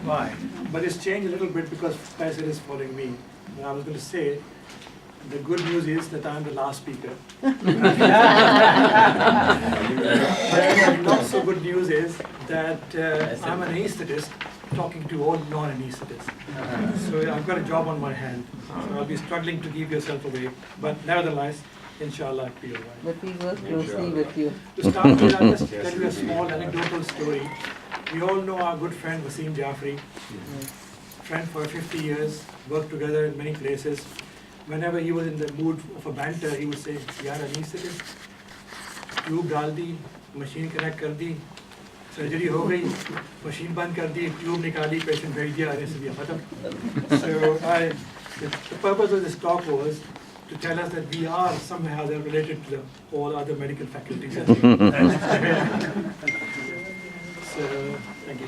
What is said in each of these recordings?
Why? But it's changed a little bit because Faisal is following me. And I was going to say, the good news is that I'm the last speaker. The not so good news is that I'm an anesthetist talking to all non-anesthetists. So I've got a job on my hand. So I'll be struggling to keep yourself away. But nevertheless, inshallah, I'll be all right. But we work closely with you. To start with, I'll just tell you a small anecdotal story. We all know our good friend Wasim Jafri. Friend for 50 years, worked together in many places. Whenever he was in the mood of a banter, he would say, "Yaar, anesthetist, tube डाल दी, machine connect कर दी, surgery हो गई, machine बंद कर दी, tube निकाली, patient भेज दिया, anesthesia खत्म." So the purpose of this talk was to tell us that we are somehow related to all other medical faculties. So, thank you.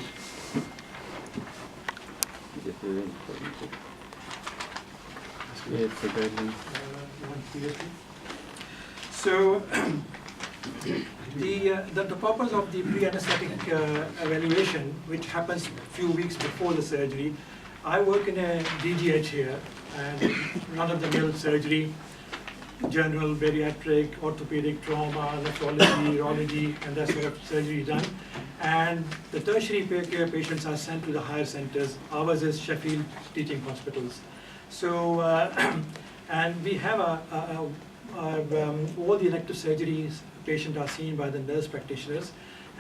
So, the purpose of the pre-anesthetic evaluation, which happens a few weeks before the surgery, I work in a DGH here, and run-of-the-mill surgery, general, bariatric, orthopedic, trauma, nephrology, urology, and that sort of surgery done. And the tertiary care patients are sent to the higher centers. Ours is Sheffield Teaching Hospitals. So, and we have all the elective surgeries patients are seen by the nurse practitioners,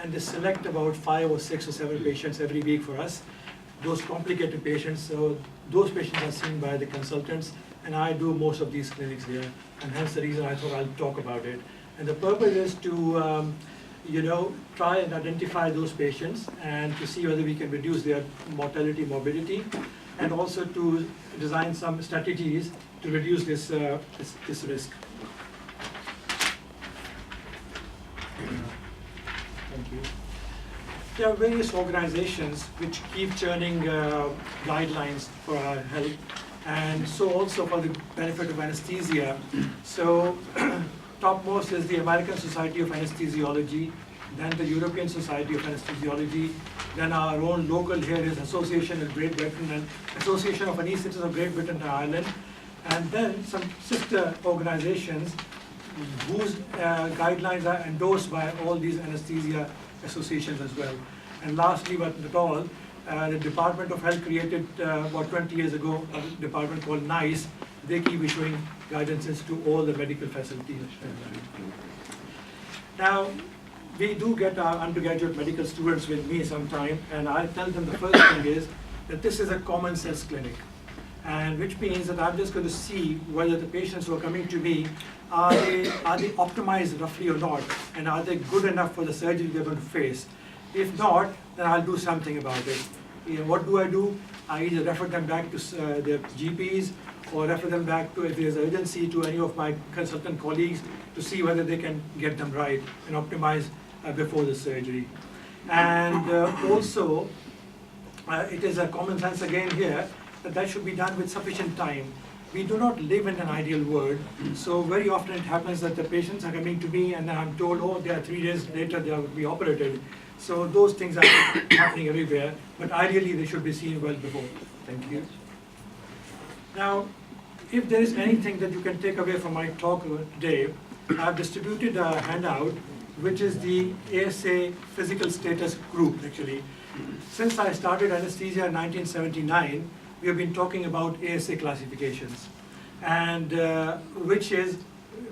and they select about 5 or 6 or 7 patients every week for us. Those complicated patients, so those patients are seen by the consultants, and I do most of these clinics here, and hence the reason I thought I'll talk about it. And the purpose is to, try and identify those patients and to see whether we can reduce their mortality, morbidity, and also to design some strategies to reduce this risk. Thank you. There are various organizations which keep churning guidelines for our health, and so also for the benefit of anesthesia. So topmost is the American Society of Anesthesiology, then the European Society of Anesthesiology, then our own local here is Association of Great Britain and Association of Anesthetists of Great Britain and Ireland, and then some sister organizations whose guidelines are endorsed by all these anesthesia associations as well. And lastly, but not all, the Department of Health created about 20 years ago a department called NICE. They keep issuing guidances to all the medical facilities. Now, we do get our undergraduate medical students with me sometime, and I tell them the first thing is that this is a common sense clinic, and which means that I'm just going to see whether the patients who are coming to me are they optimized roughly or not, and are they good enough for the surgery they're going to face. If not, then I'll do something about it. What do? I either refer them back to their GPs, or refer them back to, if there's urgency, to any of my consultant colleagues to see whether they can get them right and optimize before the surgery. And also, it is a common sense again here that should be done with sufficient time. We do not live in an ideal world, so very often it happens that the patients are coming to me and I'm told, oh, they are 3 days later they will be operated. So those things are happening everywhere, but ideally they should be seen well before. Thank you. Now, if there is anything that you can take away from my talk today, I've distributed a handout, which is the ASA physical status group, actually. Since I started anesthesia in 1979, we have been talking about ASA classifications, and which is,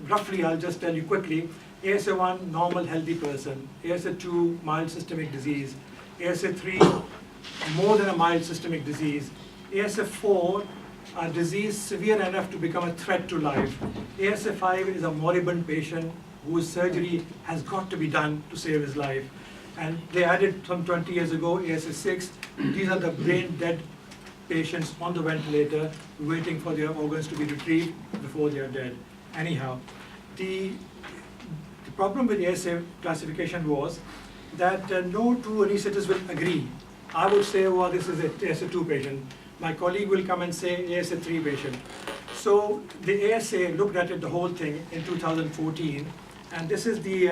roughly, I'll just tell you quickly, ASA1, normal healthy person, ASA2, mild systemic disease, ASA3, more than a mild systemic disease, ASA4, a disease severe enough to become a threat to life, ASA5 is a moribund patient whose surgery has got to be done to save his life, and they added some 20 years ago ASA6, these are the brain dead patients on the ventilator waiting for their organs to be retrieved before they are dead. Anyhow, the problem with the ASA classification was that no two anesthetists will agree. I would say, well, this is a ASA2 patient. My colleague will come and say ASA3 patient. So the ASA looked at it, the whole thing, in 2014, and this is the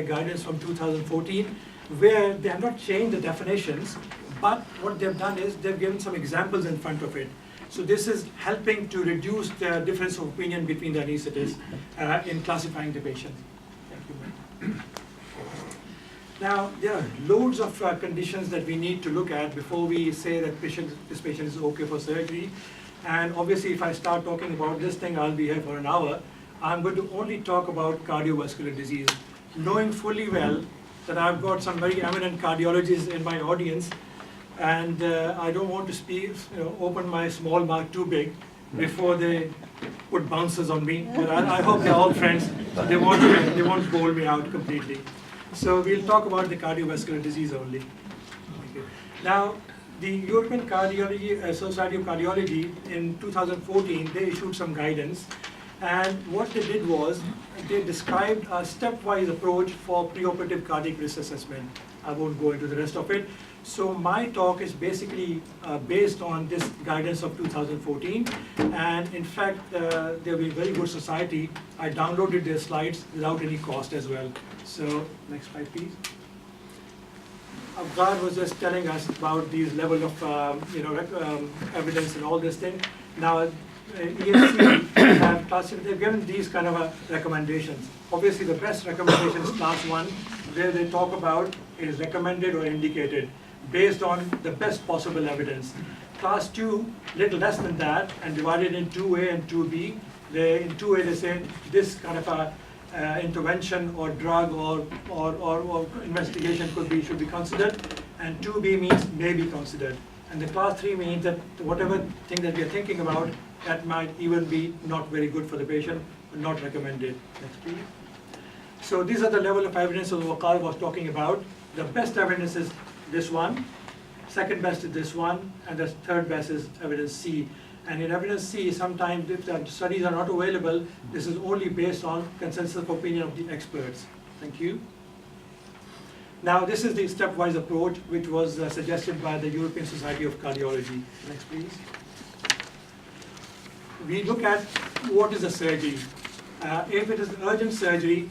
guidance from 2014, where they have not changed the definitions, But what they've done is they've given some examples in front of it. So this is helping to reduce the difference of opinion between the anesthetists in classifying the patient. Thank you. Now, there are loads of conditions that we need to look at before we say that this patient is okay for surgery. And obviously, if I start talking about this thing, I'll be here for an hour. I'm going to only talk about cardiovascular disease, knowing fully well that I've got some very eminent cardiologists in my audience, and I don't want to speak, open my small mouth too big before they put bouncers on me. But I hope they're all friends. So they won't bowl me out completely. So we'll talk about the cardiovascular disease only. Okay. Now, the European Society of Cardiology in 2014, they issued some guidance. And what they did was, they described a stepwise approach for preoperative cardiac risk assessment. I won't go into the rest of it. So my talk is basically based on this guidance of 2014. And in fact, they're a very good society. I downloaded their slides without any cost as well. So next slide, please. Avgar was just telling us about these level of evidence and all this thing. Now, ESC they've given these kind of recommendations. Obviously, the best recommendation is class 1, where they talk about is recommended or indicated based on the best possible evidence. Class 2, little less than that, and divided in 2A and 2B. In 2A, they say this kind of a intervention or drug or investigation should be considered, and 2B means may be considered. And the class 3 means that whatever thing that we are thinking about, that might even be not very good for the patient, not recommended. Next, please. So these are the level of evidence that Waqar was talking about. The best evidence is this one, second best is this one, and the third best is evidence C. And in evidence C, sometimes if the studies are not available, this is only based on consensus of opinion of the experts. Thank you. Now, this is the stepwise approach which was suggested by the European Society of Cardiology. Next, please. We look at what is a surgery. If it is urgent surgery,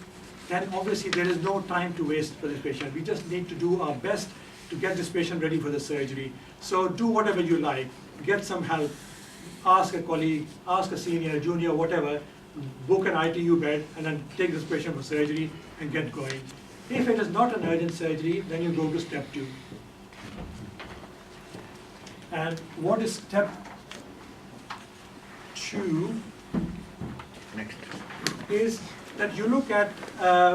then obviously there is no time to waste for this patient. We just need to do our best to get this patient ready for the surgery. So do whatever you like, get some help, ask a colleague, ask a senior, junior, whatever, book an ITU bed, and then take this patient for surgery and get going. If it is not an urgent surgery, then you go to step 2. And what is step 2? Next. Is that you look at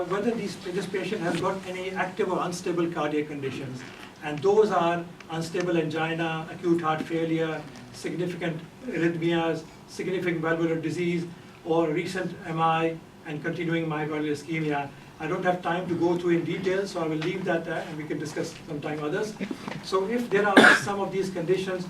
whether this patient has got any active or unstable cardiac conditions. And those are unstable angina, acute heart failure, significant arrhythmias, significant valvular disease, or recent MI and continuing myocardial ischemia. I don't have time to go through in detail, so I will leave that there and we can discuss sometime others. So if there are some of these conditions,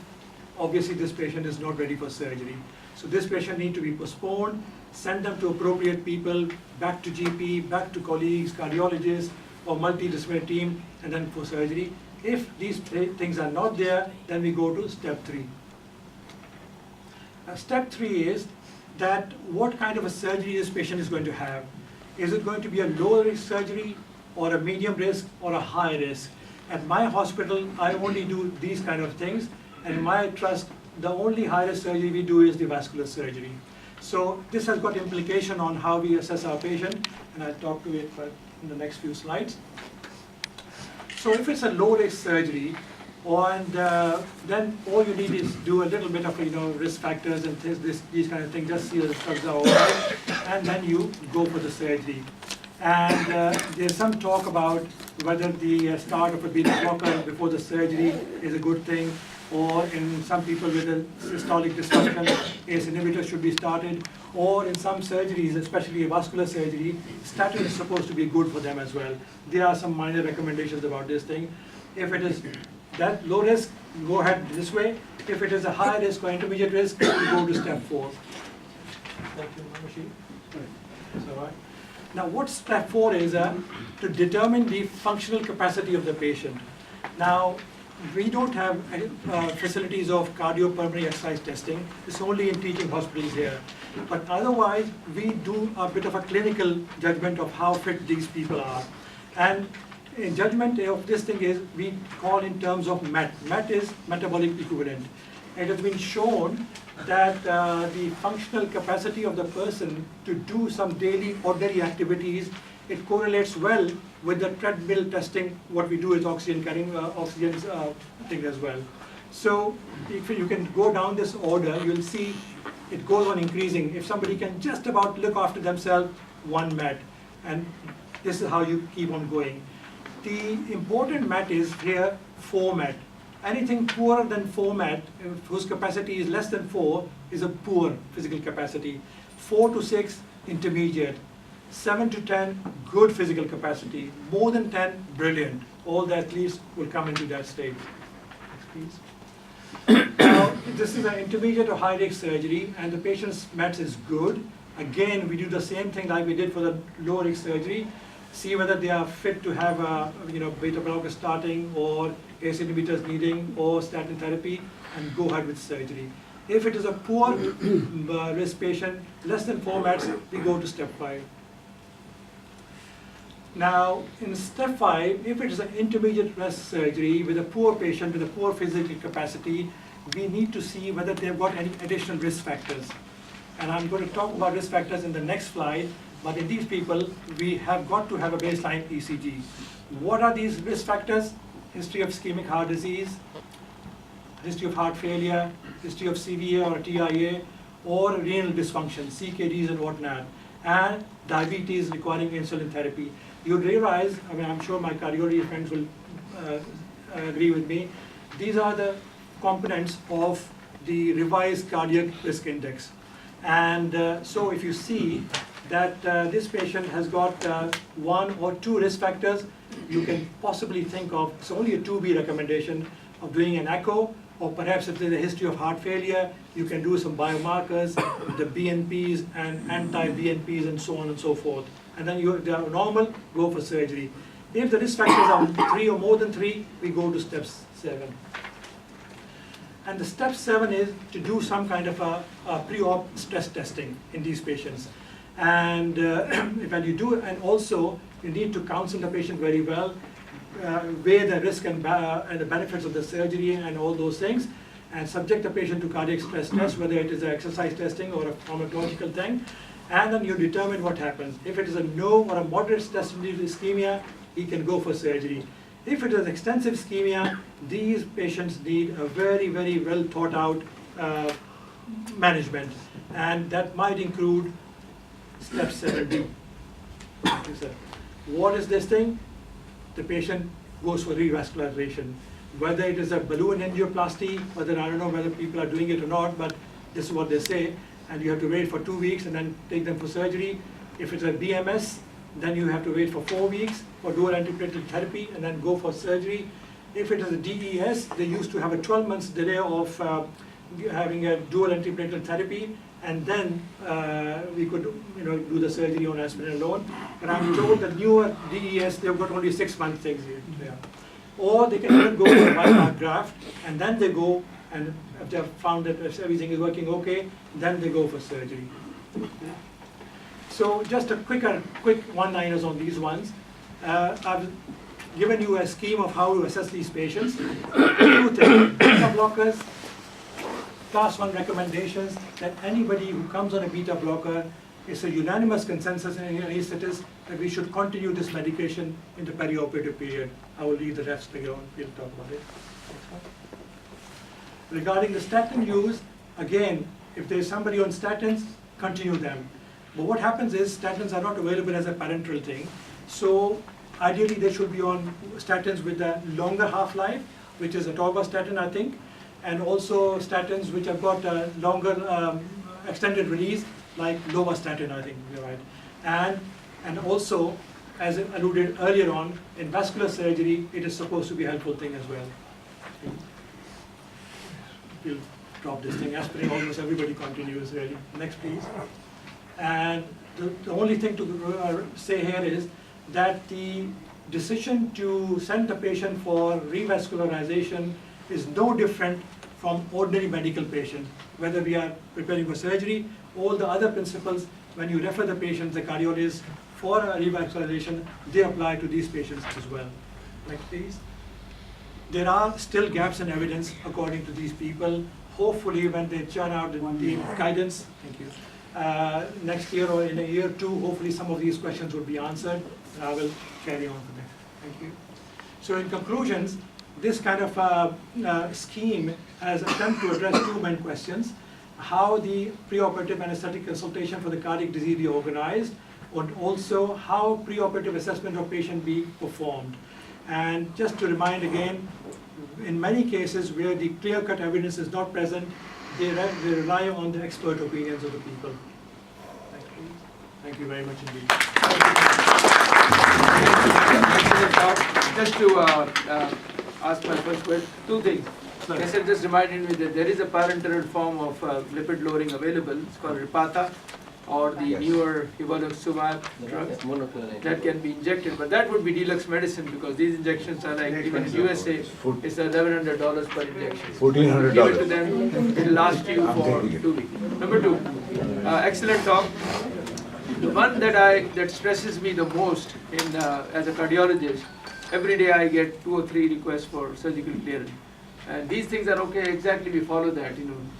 obviously this patient is not ready for surgery. So this patient needs to be postponed, send them to appropriate people, back to GP, back to colleagues, cardiologists, or multidisciplinary team, and then for surgery. If these things are not there, then we go to step 3. Step 3 is that what kind of a surgery this patient is going to have. Is it going to be a low risk surgery, or a medium risk, or a high risk? At my hospital, I only do these kind of things, and in my trust, the only high risk surgery we do is the vascular surgery. So this has got implication on how we assess our patient, and I'll talk to it in the next few slides. So if it's a low risk surgery, then all you need is do a little bit of risk factors and these kind of things, just see the drugs are all right, and then you go for the surgery. And there's some talk about whether the start of a beta blocker before the surgery is a good thing, or in some people with a systolic dysfunction, ACE inhibitor should be started, or in some surgeries, especially a vascular surgery, statin is supposed to be good for them as well. There are some minor recommendations about this thing. If it is that low risk, go ahead this way. If it is a high risk or intermediate risk, you go to step 4. Thank you, Machine. That's all right. Now, what step 4 is to determine the functional capacity of the patient. Now, we don't have facilities of cardiopulmonary exercise testing. It's only in teaching hospitals here. But otherwise, we do a bit of a clinical judgment of how fit these people are. And in judgment of this thing is, we call in terms of MET. MET is metabolic equivalent. It has been shown that the functional capacity of the person to do some daily ordinary activities, it correlates well with the treadmill testing. What we do is oxygen carrying oxygen thing as well. So if you can go down this order, you'll see it goes on increasing. If somebody can just about look after themselves, 1 MET, and this is how you keep on going. The important MET is here 4 MET. Anything poorer than 4 MET, whose capacity is less than 4, is a poor physical capacity. 4 to 6, intermediate. 7 to 10, good physical capacity. More than 10, brilliant. All the athletes will come into that state. Next, please. Now, this is an intermediate or high risk surgery, and the patient's MET is good. Again, we do the same thing like we did for the low risk surgery. See whether they are fit to have a beta blocker starting, or ACE inhibitors needing, or statin therapy, and go ahead with surgery. If it is a poor risk patient, less than 4 METs, we go to step 5. Now, in step 5, if it is an intermediate risk surgery with a poor patient with a poor physical capacity, we need to see whether they've got any additional risk factors. And I'm going to talk about risk factors in the next slide, but in these people, we have got to have a baseline ECG. What are these risk factors? History of ischemic heart disease, history of heart failure, history of CVA or TIA, or renal dysfunction, CKDs and whatnot, and diabetes requiring insulin therapy. You realize, I mean, I'm sure my cardiology friends will agree with me, these are the components of the revised cardiac risk index. And so if you see that this patient has got 1 or 2 risk factors, you can possibly think of, it's only a 2B recommendation, of doing an echo, or perhaps if there's a history of heart failure, you can do some biomarkers, the BNPs and anti-BNPs and so on and so forth. And then they are normal, go for surgery. If the risk factors are 3 or more than 3, we go to step 7. And the step 7 is to do some kind of a pre-op stress testing in these patients. And when you do, and also you need to counsel the patient very well, weigh the risk and the benefits of the surgery and all those things, and subject the patient to cardiac stress test, whether it is an exercise testing or a pharmacological thing, and then you determine what happens. If it is a no or a moderate stress-induced ischemia, he can go for surgery. If it is extensive ischemia, these patients need a very, very well thought out management, and that might include step 7B. What is this thing? The patient goes for revascularization. Whether it is a balloon angioplasty, whether I don't know whether people are doing it or not, but this is what they say, and you have to wait for 2 weeks and then take them for surgery. If it's a BMS, then you have to wait for 4 weeks for dual antiplatelet therapy and then go for surgery. If it is a DES, they used to have a 12 months delay of having a dual antiplatelet therapy, and then we could do the surgery on aspirin alone. But I'm told that newer DES, they've got only 6 months things here. Yeah. Or they can even go for a bypass graft, and then they go, and if they have found that everything is working okay, then they go for surgery. So just a quick one-liners on these ones. I've given you a scheme of how to assess these patients. 2 things, beta blockers, class 1 recommendations, that anybody who comes on a beta blocker, it's a unanimous consensus in anesthetists that we should continue this medication in the perioperative period. I will leave the rest later on, we'll talk about it. Regarding the statin use, again, if there's somebody on statins, continue them. But what happens is statins are not available as a parenteral thing. So ideally they should be on statins with a longer half-life, which is atorvastatin, I think, and also statins which have got a longer extended release, like lovastatin, I think you're right. And also, as alluded earlier on, in vascular surgery, it is supposed to be a helpful thing as well. We'll drop this thing. Aspirin, almost everybody continues really. Next, please. And the only thing to say here is that the decision to send the patient for revascularization is no different from ordinary medical patient. Whether we are preparing for surgery, all the other principles, when you refer the patient, the cardiologist for a revascularization, they apply to these patients as well. Next, please. There are still gaps in evidence according to these people. Hopefully, when they churn out the guidance, thank you, next year or in a year or two, hopefully some of these questions will be answered, and I will carry on from there. Thank you. So in conclusions, this kind of scheme has attempted to address two main questions: how the preoperative anesthetic consultation for the cardiac disease be organized, and also how preoperative assessment of patient be performed. And just to remind again, in many cases where the clear-cut evidence is not present, they rely on the expert opinions of the people. Thank you. Thank you very much indeed. Excellent talk. Just to ask my first question, two things. Sorry. I said, just reminded me that there is a parenteral form of lipid lowering available. It's called Repatha, or the newer Evolocumab drug that can be injected. But that would be deluxe medicine, because these injections are like, even in USA, it's $1,100 per injection. $1,400. Give it to them, it'll last you for 2 weeks. Number two, excellent talk. The one that stresses me the most as a cardiologist, every day I get 2 or 3 requests for surgical clearance. And these things are okay, exactly, we follow that,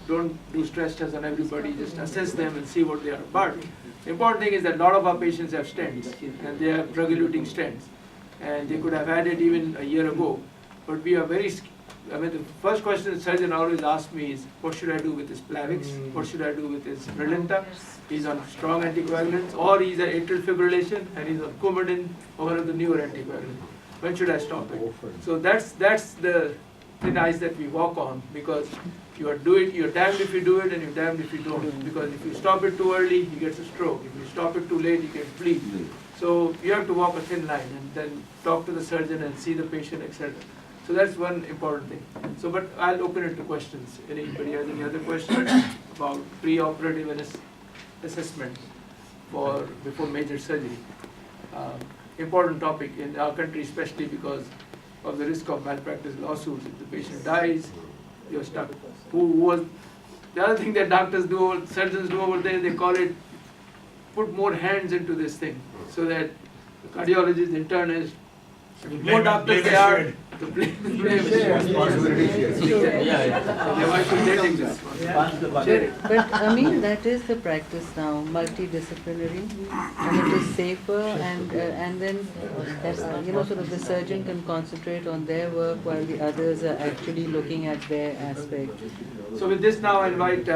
don't do stress test on everybody, just assess them and see what they are. But the important thing is that a lot of our patients have stents, and they have drug-eluting stents, and they could have had it even a year ago. But we are the first question the surgeon always asks me is, what should I do with his Plavix? What should I do with his Brilinta? He's on strong anticoagulants, or he's on atrial fibrillation, and he's on Coumadin, or one of the newer anticoagulants. When should I stop it? So that's the thin ice that we walk on, because you're damned if you do it and you're damned if you don't. Because if you stop it too early, he gets a stroke. If you stop it too late, he gets bleed. So you have to walk a thin line and then talk to the surgeon and see the patient, etc. So that's one important thing. So, but I'll open it to questions. Anybody has any other questions about preoperative assessment before major surgery? Important topic in our country, especially because of the risk of malpractice lawsuits. If the patient dies, you're stuck. The other thing that surgeons do over there, they call it, put more hands into this thing, so that the cardiologist, the internist, the more doctors they are, the blame But that is the practice now, multidisciplinary, and it is safer, and then sort of the surgeon can concentrate on their work while the others are actually looking at their aspect. So with this now, I invite